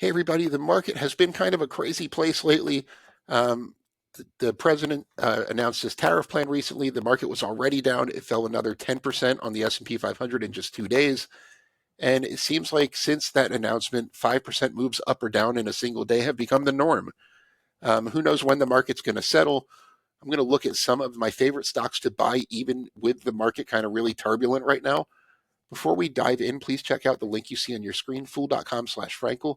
Hey, everybody, the market has been kind of a crazy place lately. The president announced his tariff plan recently. The market was already down. It fell another 10% on the S&P 500 in just 2 days. And it seems like since that announcement, 5% moves up or down in a single day have become the norm. Who knows when the market's going to settle? I'm going to look at some of my favorite stocks to buy, even with the market kind of really turbulent right now. Before we dive in, please check out the link you see on your screen, fool.com/Frankel.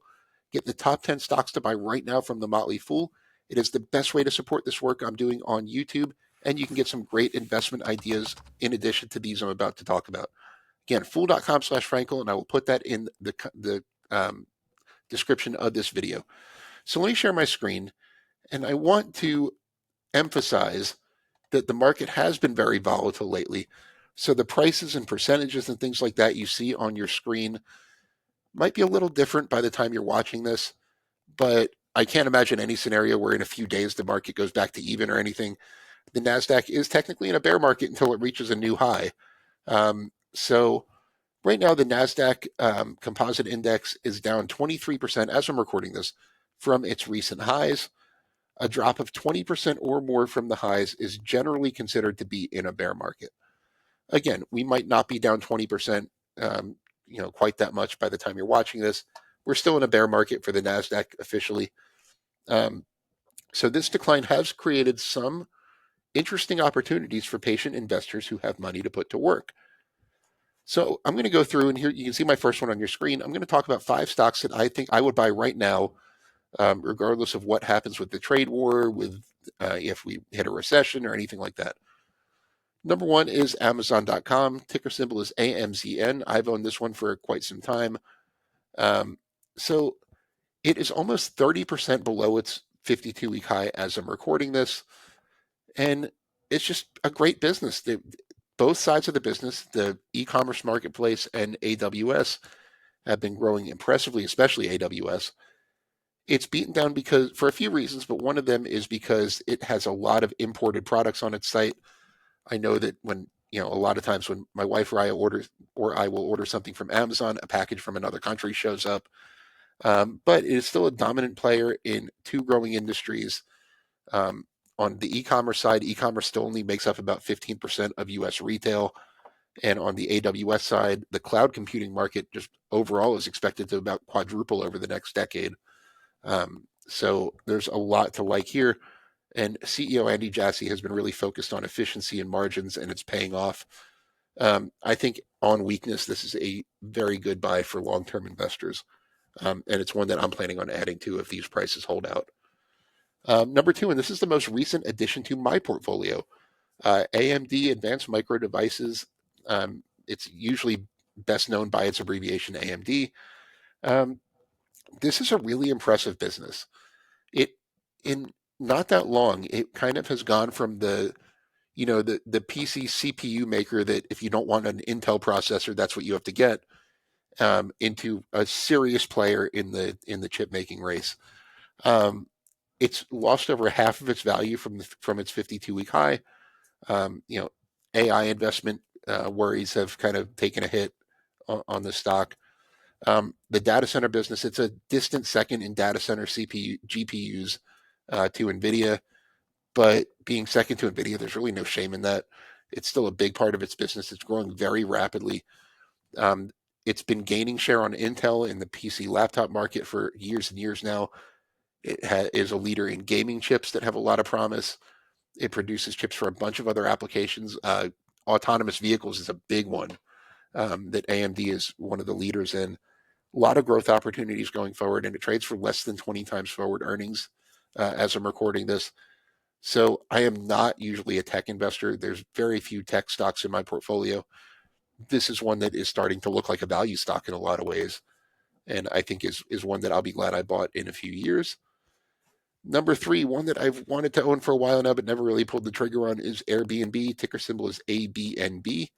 Get the top 10 stocks to buy right now from the Motley Fool. It is the best way to support this work I'm doing on YouTube, and you can get some great investment ideas in addition to these I'm about to talk about. Again, fool.com/Frankel, and I will put that in the description of this video. So let me share my screen, and I want to emphasize that the market has been very volatile lately. So the prices and percentages and things like that you see on your screen might be a little different by the time you're watching this, but I can't imagine any scenario where in a few days the market goes back to even or anything. The Nasdaq is technically in a bear market until it reaches a new high. So right now the Nasdaq Composite Index is down 23% as I'm recording this from its recent highs. A drop of 20% or more from the highs is generally considered to be in a bear market. Again, we might not be down 20%, quite that much by the time you're watching this. We're still in a bear market for the Nasdaq officially. So this decline has created some interesting opportunities for patient investors who have money to put to work. So I'm going to go through, and here you can see my first one on your screen. I'm going to talk about 5 stocks that I think I would buy right now, regardless of what happens with the trade war, with if we hit a recession or anything like that. Number one is Amazon.com. Ticker symbol is AMZN. I've owned this one for quite some time. So it is almost 30% below its 52-week high as I'm recording this. And it's just a great business. Both sides of the business, the e-commerce marketplace and AWS, have been growing impressively, especially AWS. It's beaten down because for a few reasons, but one of them is because it has a lot of imported products on its site. I know that when, a lot of times when my wife or I will order something from Amazon, a package from another country shows up. But it is still a dominant player in 2 growing industries. On the e-commerce side, e-commerce still only makes up about 15% of U.S. retail. And on the AWS side, the cloud computing market just overall is expected to about quadruple over the next decade. So there's a lot to like here. And CEO Andy Jassy has been really focused on efficiency and margins, and it's paying off. I think on weakness, this is a very good buy for long-term investors. And it's one that I'm planning on adding to if these prices hold out. Number 2, and this is the most recent addition to my portfolio, AMD, Advanced Micro Devices. It's usually best known by its abbreviation AMD. This is a really impressive business. In not that long, it kind of has gone from the PC CPU maker that if you don't want an Intel processor, that's what you have to get, into a serious player in the chip making race. It's lost over half of its value from its 52-week high. AI investment worries have kind of taken a hit on the stock. The data center business, it's a distant second in data center CPU GPUs to NVIDIA, but being second to NVIDIA, there's really no shame in that. It's still a big part of its business. It's growing very rapidly. It's been gaining share on Intel in the PC laptop market for years and years now. It is a leader in gaming chips that have a lot of promise. It produces chips for a bunch of other applications. Autonomous vehicles is a big one that AMD is one of the leaders in. A lot of growth opportunities going forward, and it trades for less than 20 times forward earnings as I'm recording this. So I am not usually a tech investor. There's very few tech stocks in my portfolio. This is one that is starting to look like a value stock in a lot of ways, and I think is one that I'll be glad I bought in a few years. Number 3, one that I've wanted to own for a while now but never really pulled the trigger on, is Airbnb. Ticker symbol is ABNB.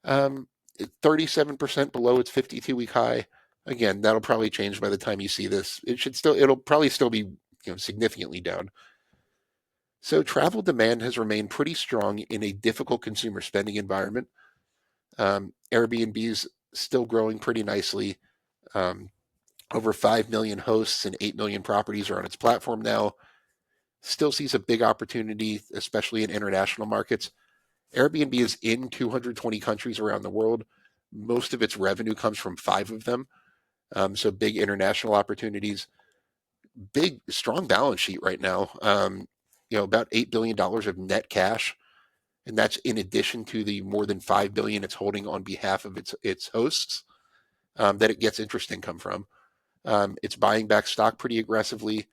37% below its 52-week high. Again, that'll probably change by the time you see this. It'll probably still be significantly down. So travel demand has remained pretty strong in a difficult consumer spending environment. Airbnb is still growing pretty nicely. Over 5 million hosts and 8 million properties are on its platform now. Still sees a big opportunity, especially in international markets. Airbnb is in 220 countries around the world. Most of its revenue comes from 5 of them. So big international opportunities. Big, strong balance sheet right now. About $8 billion of net cash. And that's in addition to the more than $5 billion it's holding on behalf of its hosts that it gets interest income from. It's buying back stock pretty aggressively.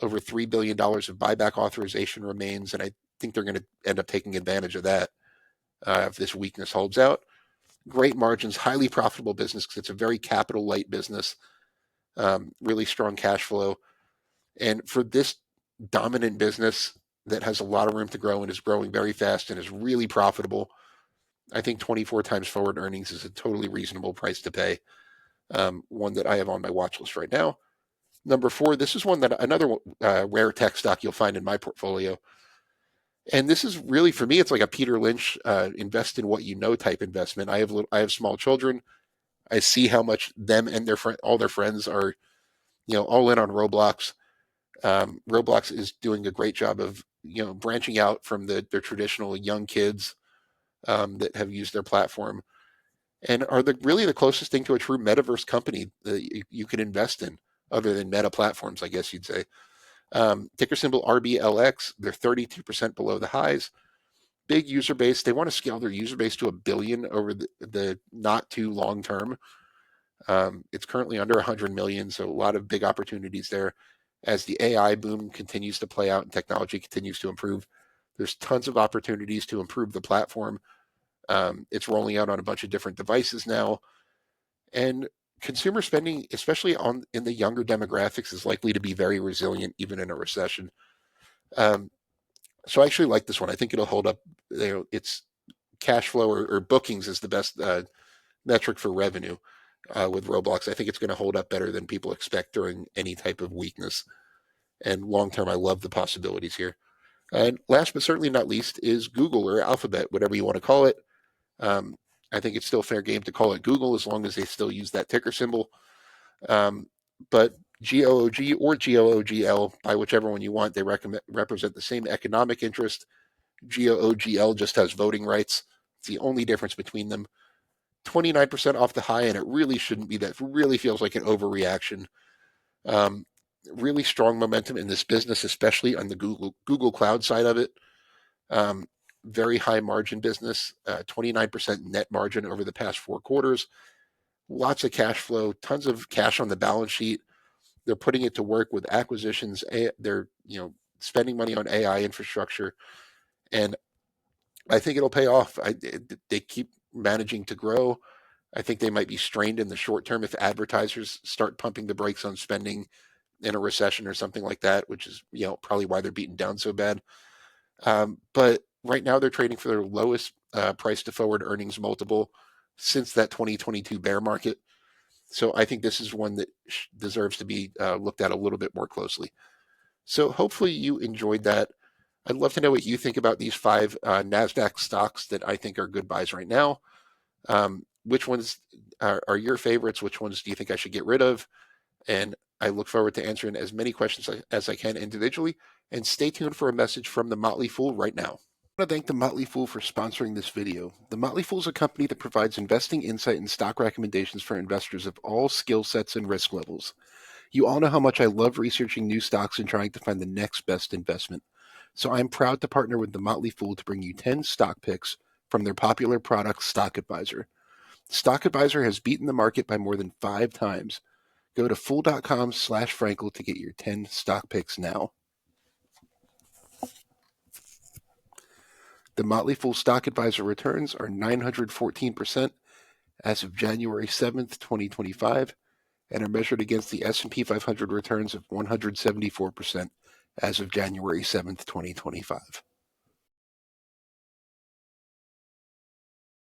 Over $3 billion of buyback authorization remains, and I think they're going to end up taking advantage of that if this weakness holds out. Great margins, highly profitable business because it's a very capital light business, really strong cash flow. And for this dominant business that has a lot of room to grow and is growing very fast and is really profitable, I think 24 times forward earnings is a totally reasonable price to pay. One that I have on my watch list right now. Number 4, this is another rare tech stock you'll find in my portfolio. And this is really, for me, it's like a Peter Lynch invest in what you know type investment. I have small children. I see how much them and all their friends are, all in on Roblox. Roblox is doing a great job of, branching out from their traditional young kids that have used their platform, and are really the closest thing to a true metaverse company that you can invest in, other than meta platforms, I guess you'd say. Ticker symbol RBLX. They're 32% below the highs. Big user base. They want to scale their user base to 1 billion over the not too long term. It's currently under 100 million, so a lot of big opportunities there. As the AI boom continues to play out and technology continues to improve, there's tons of opportunities to improve the platform. It's rolling out on a bunch of different devices now. And consumer spending, especially in the younger demographics, is likely to be very resilient even in a recession. So I actually like this one. I think it'll hold up. Its cash flow or bookings is the best metric for revenue with Roblox. I think it's going to hold up better than people expect during any type of weakness. And long term, I love the possibilities here. And last but certainly not least is Google, or Alphabet, whatever you want to call it. I think it's still fair game to call it Google as long as they still use that ticker symbol. But GOOG or GOOGL, by whichever one you want, they represent the same economic interest. GOOGL just has voting rights. It's the only difference between them. 29% off the high, and it really shouldn't be that. It really feels like an overreaction. Really strong momentum in this business, especially on the Google Cloud side of it. Very high margin business, 29% net margin over the past 4 quarters. Lots of cash flow, tons of cash on the balance sheet. They're putting it to work with acquisitions. They're spending money on AI infrastructure, and I think it'll pay off. They keep managing to grow. I think they might be strained in the short term if advertisers start pumping the brakes on spending in a recession or something like that, which is probably why they're beaten down so bad. But right now they're trading for their lowest price to forward earnings multiple since that 2022 bear market. So I think this is one that deserves to be looked at a little bit more closely. So hopefully you enjoyed that. I'd love to know what you think about these 5 Nasdaq stocks that I think are good buys right now. Which ones are your favorites? Which ones do you think I should get rid of? And I look forward to answering as many questions as I can individually. And stay tuned for a message from the Motley Fool right now. I want to thank the Motley Fool for sponsoring this video. The Motley Fool is a company that provides investing insight and stock recommendations for investors of all skill sets and risk levels. You all know how much I love researching new stocks and trying to find the next best investment. So I'm proud to partner with the Motley Fool to bring you 10 stock picks from their popular product, Stock Advisor. Stock Advisor has beaten the market by more than 5 times. Go to fool.com/Frankel to get your 10 stock picks now. The Motley Fool Stock Advisor returns are 914% as of January 7th, 2025, and are measured against the S&P 500 returns of 174% as of January 7th, 2025.